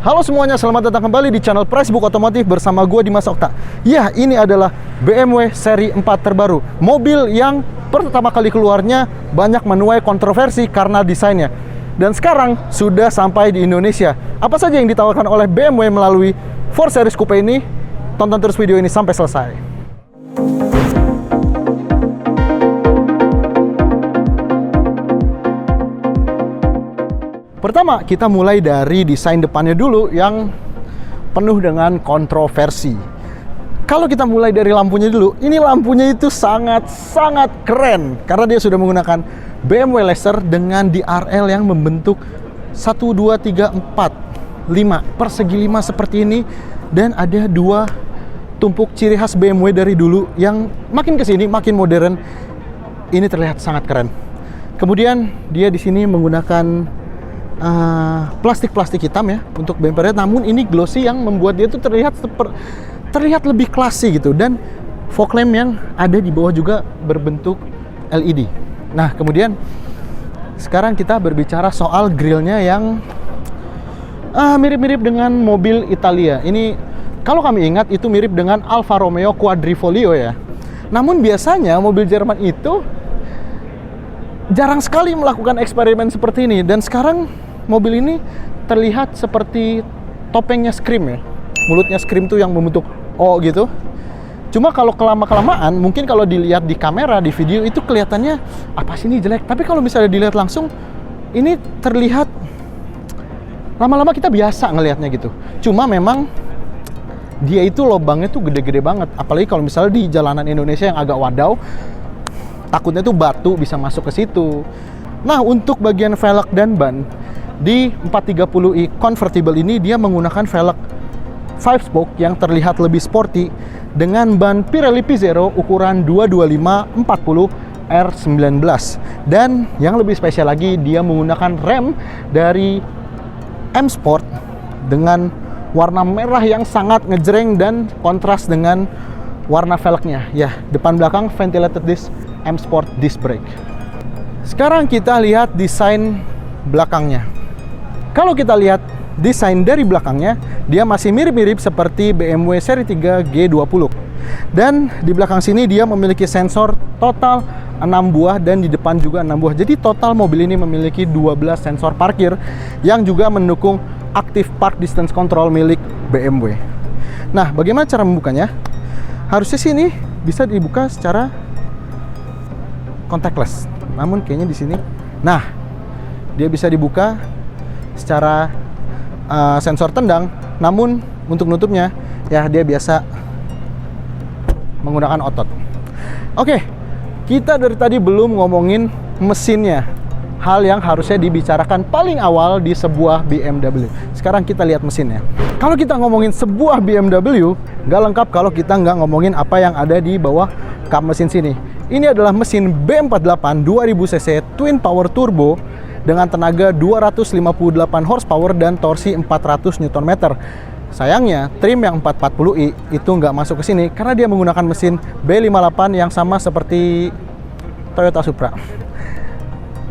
Halo semuanya, selamat datang kembali di channel Pricebook Otomotif bersama gue Dimas Okta. Ya, ini adalah BMW seri 4 terbaru. Mobil yang pertama kali keluarnya banyak menuai kontroversi karena desainnya. Dan sekarang sudah sampai di Indonesia. Apa saja yang ditawarkan oleh BMW melalui 4 Series Coupe ini? Tonton terus video ini sampai selesai. Pertama, kita mulai dari desain depannya dulu yang penuh dengan kontroversi. Kalau kita mulai dari lampunya dulu, ini lampunya itu sangat keren karena dia sudah menggunakan BMW laser dengan DRL yang membentuk 1, 2, 3, 4, 5 persegi 5 seperti ini, dan ada 2 tumpuk ciri khas BMW dari dulu yang makin kesini makin modern. Ini terlihat sangat keren. Kemudian dia di sini menggunakan plastik hitam ya untuk bumpernya, namun ini glossy yang membuat dia tuh terlihat lebih klasik gitu, dan fog lamp yang ada di bawah juga berbentuk LED. Nah, kemudian sekarang kita berbicara soal grillnya yang mirip-mirip dengan mobil Italia. Ini kalau kami ingat itu mirip dengan Alfa Romeo Quadrifoglio ya. Namun biasanya mobil Jerman itu jarang sekali melakukan eksperimen seperti ini, dan sekarang mobil ini terlihat seperti topengnya Scream ya. Mulutnya Scream tuh yang membentuk O gitu. Cuma kalau kelamaan, mungkin kalau dilihat di kamera, di video itu kelihatannya apa sih ini jelek. Tapi kalau misalnya dilihat langsung, ini terlihat lama-lama kita biasa ngelihatnya gitu. Cuma memang dia itu lubangnya tuh gede-gede banget. Apalagi kalau misalnya di jalanan Indonesia yang agak wadau, takutnya tuh batu bisa masuk ke situ. Nah, untuk bagian velg dan ban, di 430i Convertible ini dia menggunakan velg 5-spoke yang terlihat lebih sporty dengan ban Pirelli P Zero ukuran 225/40 R19. Dan yang lebih spesial lagi, dia menggunakan rem dari M Sport dengan warna merah yang sangat ngejreng dan kontras dengan warna velgnya. Ya, depan belakang ventilated disc M Sport disc brake. Sekarang kita lihat desain belakangnya. Kalau kita lihat desain dari belakangnya, dia masih mirip-mirip seperti BMW seri 3 G20. Dan di belakang sini dia memiliki sensor total 6 buah dan di depan juga 6 buah. Jadi total mobil ini memiliki 12 sensor parkir yang juga mendukung Active Park Distance Control milik BMW. Nah, bagaimana cara membukanya? Harusnya sini bisa dibuka secara contactless. Namun kayaknya di sini, nah, dia bisa dibuka secara sensor tendang. Namun untuk nutupnya, ya dia biasa menggunakan otot. Oke, kita dari tadi belum ngomongin mesinnya. Hal yang harusnya dibicarakan paling awal di sebuah BMW. Sekarang kita lihat mesinnya. Kalau kita ngomongin sebuah BMW, nggak lengkap kalau kita nggak ngomongin apa yang ada di bawah kap mesin sini. Ini adalah mesin B48 2000 cc Twin Power Turbo dengan tenaga 258 horsepower dan torsi 400 Nm. Sayangnya, trim yang 440i itu nggak masuk ke sini karena dia menggunakan mesin B58 yang sama seperti Toyota Supra.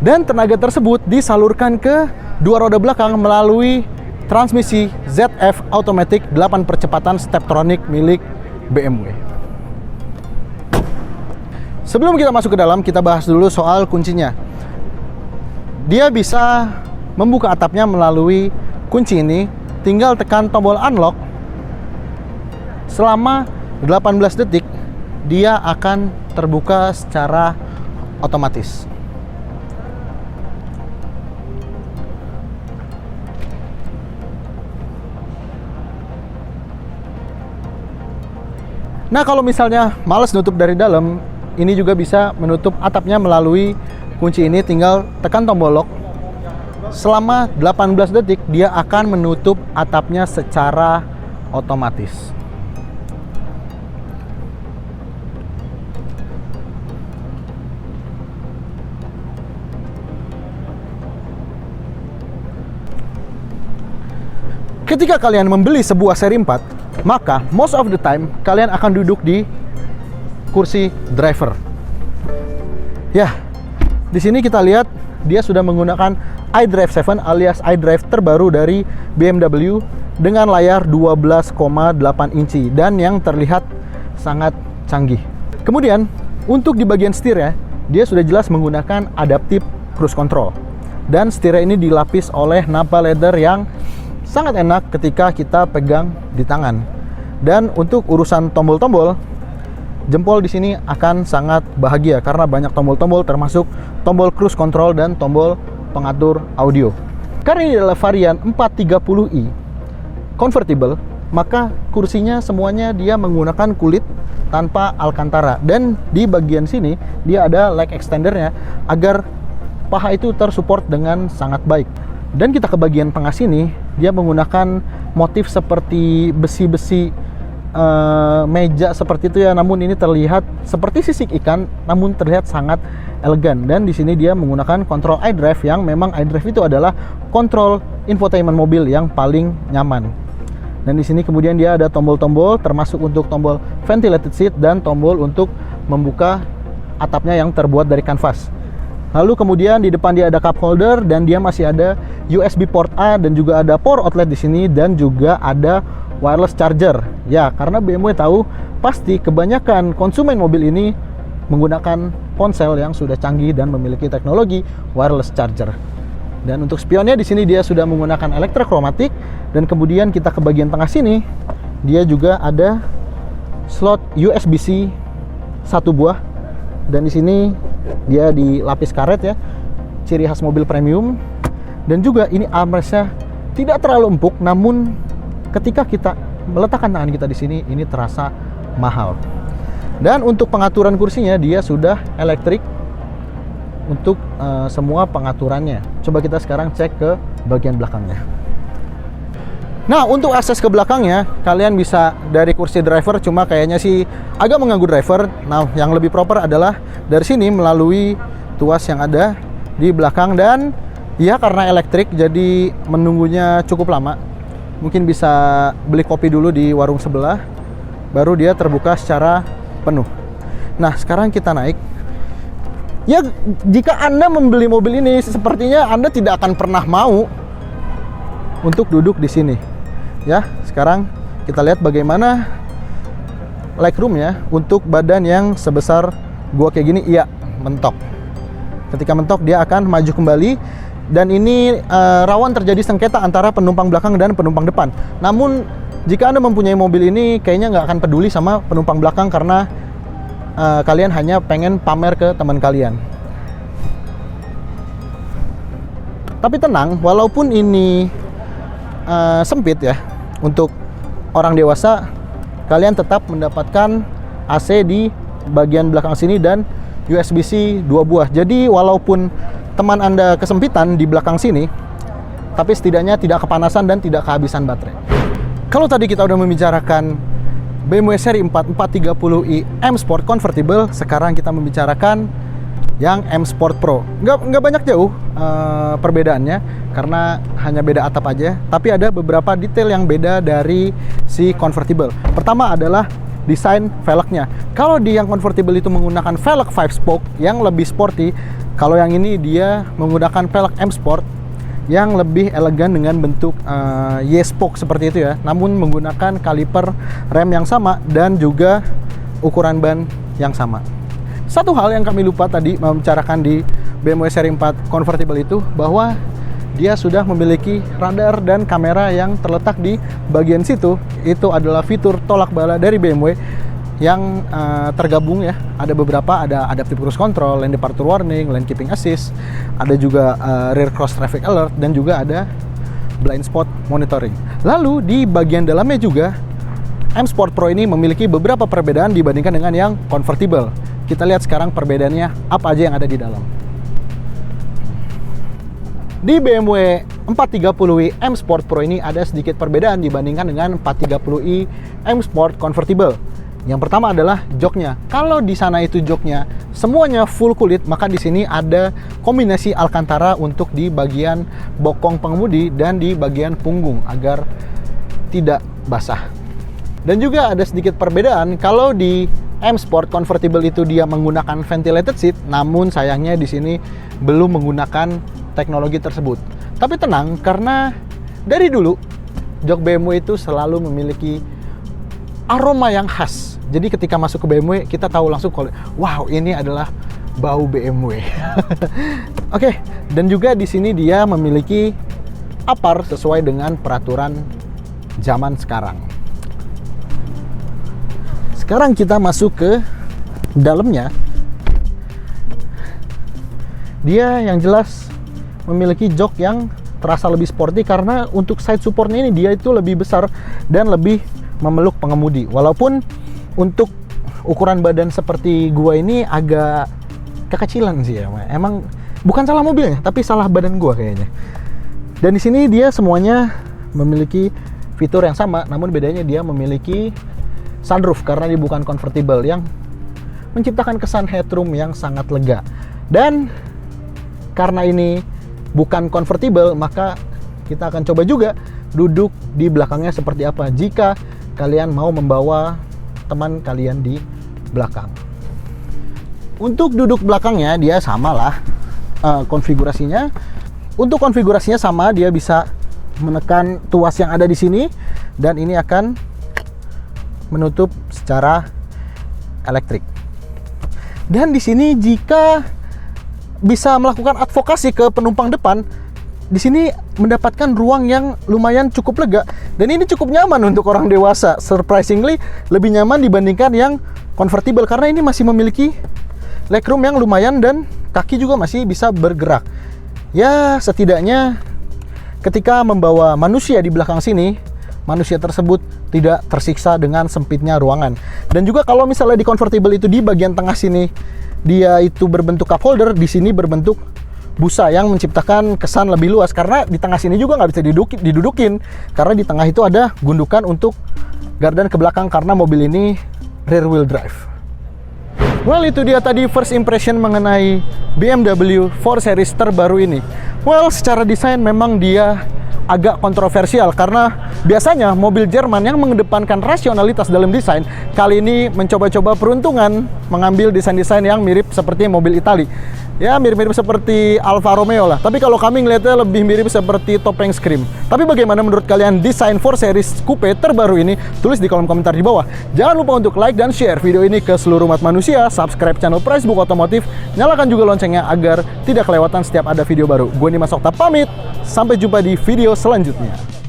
Dan tenaga tersebut disalurkan ke dua roda belakang melalui transmisi ZF Automatic 8 percepatan Steptronic milik BMW. Sebelum kita masuk ke dalam, kita bahas dulu soal kuncinya. Dia bisa membuka atapnya melalui kunci ini. Tinggal tekan tombol unlock. Selama 18 detik, dia akan terbuka secara otomatis. Nah, kalau misalnya males nutup dari dalam, ini juga bisa menutup atapnya melalui kunci ini. Tinggal tekan tombol lock. Selama 18 detik dia akan menutup atapnya secara otomatis. Ketika kalian membeli sebuah seri 4, maka most of the time kalian akan duduk di kursi driver. Ya, di sini kita lihat dia sudah menggunakan iDrive 7 alias iDrive terbaru dari BMW dengan layar 12,8 inci dan yang terlihat sangat canggih. Kemudian untuk di bagian setirnya, dia sudah jelas menggunakan adaptive cruise control. Dan setirnya ini dilapis oleh nappa leather yang sangat enak ketika kita pegang di tangan. Dan untuk urusan tombol-tombol, jempol di sini akan sangat bahagia karena banyak tombol-tombol termasuk tombol cruise control dan tombol pengatur audio. Karena ini adalah varian 430i convertible, maka kursinya semuanya dia menggunakan kulit tanpa alcantara. Dan di bagian sini dia ada leg extendernya agar paha itu tersupport dengan sangat baik. Dan kita ke bagian tengah sini, dia menggunakan motif seperti besi-besi meja seperti itu ya, namun ini terlihat seperti sisik ikan, namun terlihat sangat elegan. Dan di sini dia menggunakan kontrol iDrive yang memang iDrive itu adalah kontrol infotainment mobil yang paling nyaman. Dan di sini kemudian dia ada tombol-tombol termasuk untuk tombol ventilated seat dan tombol untuk membuka atapnya yang terbuat dari kanvas. Lalu kemudian di depan dia ada cup holder dan dia masih ada USB port A dan juga ada power outlet di sini dan juga ada wireless charger. Ya, karena BMW tahu pasti kebanyakan konsumen mobil ini menggunakan ponsel yang sudah canggih dan memiliki teknologi wireless charger. Dan untuk spionnya di sini dia sudah menggunakan elektrokromatik dan kemudian kita ke bagian tengah sini dia juga ada slot USB-C satu buah dan di sini dia dilapis karet ya, ciri khas mobil premium. Dan juga ini armrestnya tidak terlalu empuk, namun ketika kita meletakkan tangan kita di sini, ini terasa mahal. Dan untuk pengaturan kursinya, dia sudah elektrik untuk semua pengaturannya. Coba kita sekarang cek ke bagian belakangnya. Nah, untuk akses ke belakangnya, kalian bisa dari kursi driver, cuma kayaknya sih agak mengganggu driver. Nah, yang lebih proper adalah dari sini melalui tuas yang ada di belakang. Dan ya, karena elektrik, jadi menunggunya cukup lama. Mungkin bisa beli kopi dulu di warung sebelah, baru dia terbuka secara penuh. Nah, sekarang kita naik. Ya, jika Anda membeli mobil ini, sepertinya Anda tidak akan pernah mau untuk duduk di sini. Ya, sekarang kita lihat bagaimana legroomnya untuk badan yang sebesar gua kayak gini. Iya, mentok. Ketika mentok, dia akan maju kembali. Dan ini rawan terjadi sengketa antara penumpang belakang dan penumpang depan. Namun jika Anda mempunyai mobil ini, kayaknya nggak akan peduli sama penumpang belakang karena kalian hanya pengen pamer ke teman kalian. Tapi tenang, walaupun ini sempit ya untuk orang dewasa, kalian tetap mendapatkan AC di bagian belakang sini dan USB-C 2 buah. Jadi walaupun teman Anda kesempitan di belakang sini, tapi setidaknya tidak kepanasan dan tidak kehabisan baterai. Kalau tadi kita udah membicarakan BMW seri 4 430i M Sport Convertible, sekarang kita membicarakan yang M Sport Pro. Nggak banyak jauh perbedaannya, karena hanya beda atap aja, tapi ada beberapa detail yang beda dari si Convertible. Pertama adalah desain velgnya. Kalau di yang Convertible itu menggunakan velg 5 spoke yang lebih sporty, kalau yang ini dia menggunakan velg M Sport yang lebih elegan dengan bentuk Y-spoke seperti itu ya, namun menggunakan kaliper rem yang sama dan juga ukuran ban yang sama. Satu hal yang kami lupa tadi membicarakan di BMW seri 4 Convertible itu, bahwa dia sudah memiliki radar dan kamera yang terletak di bagian situ. Itu adalah fitur tolak bala dari BMW yang tergabung ya. Ada beberapa, ada adaptive cruise control, lane departure warning, lane keeping assist, ada juga rear cross traffic alert, dan juga ada blind spot monitoring. Lalu di bagian dalamnya juga M Sport Pro ini memiliki beberapa perbedaan dibandingkan dengan yang Convertible. Kita lihat sekarang perbedaannya apa aja yang ada di dalam. Di BMW 430i M Sport Pro ini ada sedikit perbedaan dibandingkan dengan 430i M Sport Convertible. Yang pertama adalah joknya. Kalau di sana itu joknya semuanya full kulit, maka di sini ada kombinasi alcantara untuk di bagian bokong pengemudi dan di bagian punggung agar tidak basah. Dan juga ada sedikit perbedaan, kalau di M Sport convertible itu dia menggunakan ventilated seat, namun sayangnya di sini belum menggunakan teknologi tersebut. Tapi tenang, karena dari dulu jok BMW itu selalu memiliki aroma yang khas. Jadi ketika masuk ke BMW, kita tahu langsung kalau wow, ini adalah bau BMW. Oke, dan juga di sini dia memiliki apar sesuai dengan peraturan zaman sekarang. Sekarang kita masuk ke dalamnya. Dia yang jelas memiliki jok yang terasa lebih sporty karena untuk side supportnya ini dia itu lebih besar dan lebih memeluk pengemudi. Walaupun untuk ukuran badan seperti gua ini agak kekecilan sih ya. Emang bukan salah mobilnya, tapi salah badan gua kayaknya. Dan di sini dia semuanya memiliki fitur yang sama, namun bedanya dia memiliki sunroof karena dia bukan convertible, yang menciptakan kesan headroom yang sangat lega. Dan karena ini bukan convertible, maka kita akan coba juga duduk di belakangnya seperti apa jika kalian mau membawa teman kalian di belakang. Untuk duduk belakangnya dia samalah konfigurasinya. Untuk konfigurasinya sama, dia bisa menekan tuas yang ada di sini dan ini akan menutup secara elektrik. Dan di sini jika bisa melakukan advokasi ke penumpang depan, di sini mendapatkan ruang yang lumayan cukup lega dan ini cukup nyaman untuk orang dewasa. Surprisingly lebih nyaman dibandingkan yang convertible karena ini masih memiliki legroom yang lumayan dan kaki juga masih bisa bergerak. Ya, setidaknya ketika membawa manusia di belakang sini, manusia tersebut tidak tersiksa dengan sempitnya ruangan. Dan juga kalau misalnya di convertible itu di bagian tengah sini dia itu berbentuk cup holder, di sini berbentuk busa yang menciptakan kesan lebih luas karena di tengah sini juga nggak bisa didudukin karena di tengah itu ada gundukan untuk gardan ke belakang karena mobil ini rear wheel drive. Well, itu dia tadi first impression mengenai BMW 4 Series terbaru ini. Well, secara desain memang dia agak kontroversial karena biasanya mobil Jerman yang mengedepankan rasionalitas dalam desain kali ini mencoba-coba peruntungan mengambil desain-desain yang mirip seperti mobil Itali. Ya, mirip-mirip seperti Alfa Romeo lah. Tapi kalau kami ngeliatnya lebih mirip seperti topeng Scream. Tapi bagaimana menurut kalian desain 4 Series Coupe terbaru ini? Tulis di kolom komentar di bawah. Jangan lupa untuk like dan share video ini ke seluruh umat manusia. Subscribe channel Pricebook Otomotif. Nyalakan juga loncengnya agar tidak kelewatan setiap ada video baru. Gue Dimas Okta pamit. Sampai jumpa di video selanjutnya.